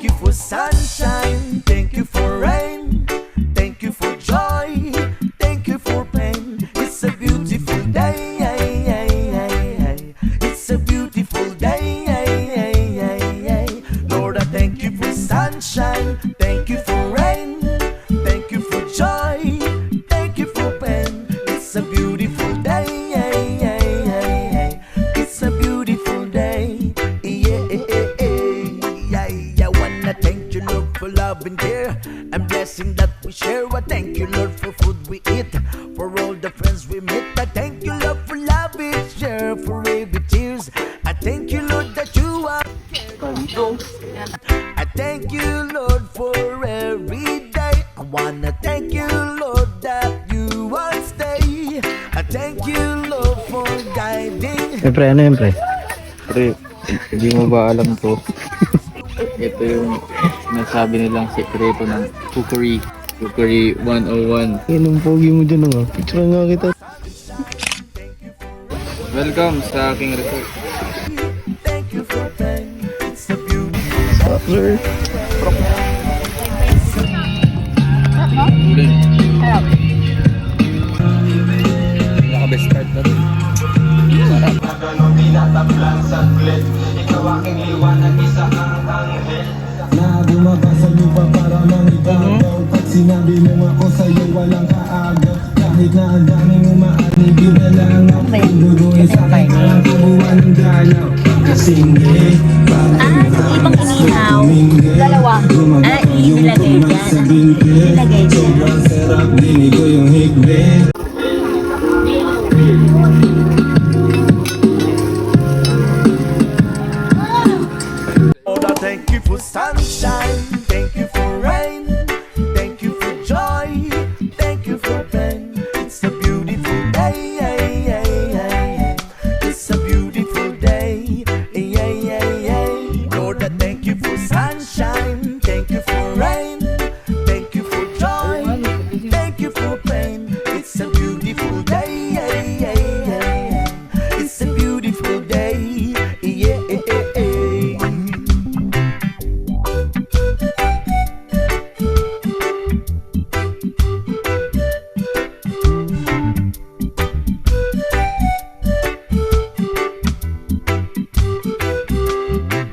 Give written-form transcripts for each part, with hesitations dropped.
Thank you for sunshine, thank you for rain, thank you for joy, thank you for pain. It's a beautiful day, it's a beautiful day. Lord, I thank you for sunshine, thank you for rain, thank you for joy, thank you for pain. It's a beautiful day, it's a beautiful day. I wanna thank you, Lord, for love and care and blessing that we share. I thank you, Lord, for food we eat, for all the friends we meet. I thank you, Lord, for love we share, for every tears. I thank you, Lord, that you are. I thank you, Lord, for every day. I wanna thank you, Lord, that you will stay. I thank you, Lord, for guiding. Pre, ano yun, pre? Pre, hindi mo ba alam to? Ito yung nasabi nilang sekreto ng cookery. Cookery 101. Yan ang pogi mo dyan, nga. Picture nga kita. Welcome sa aking resort. Thank you for pain. It's a beautiful Stop, sir. Uling. Naka-best start na rin. Sarap. Na bumaba sa lupa para mang ibabaw. Pag sinabi mo ako sa'yo walang kaagaw. Kahit na ang daming umaanig ginalangap. Duduin sa akin ang kabuuan ng dalaw. Kasingge, parang Ibang inihaw. Dalawa. Ilagay dyan. Ilagay dyan. sobrang sarap, dinig ko yung higbe. Lord, I thank you for sunshine, thank you for rain, thank you for joy, thank you for pain. It's a beautiful day, it's a beautiful day. Lord, I thank you for sunshine, thank you for rain, thank you for joy, thank you for pain. It's a beautiful day, it's a beautiful day.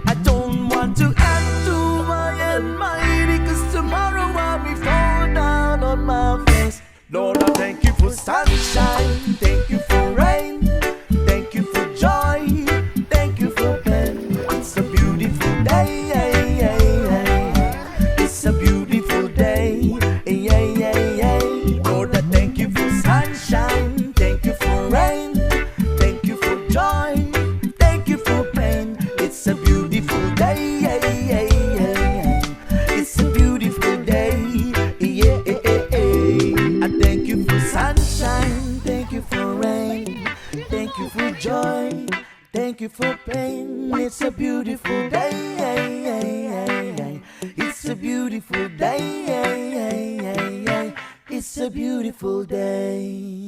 I don't want to add to my almighty, 'cause tomorrow I'll be fall down on my face. Lord, I thank you for sunshine, thank you for rain, thank you for joy, thank you for pain. It's a beautiful day, it's a beautiful day. Lord, I thank you for sunshine, thank you for rain, thank you for joy, thank you for pain. It's a beautiful day, it's a beautiful day. I thank you for sunshine, thank you for rain, thank you for joy, thank you for pain. It's a beautiful day, it's a beautiful day, it's a beautiful day.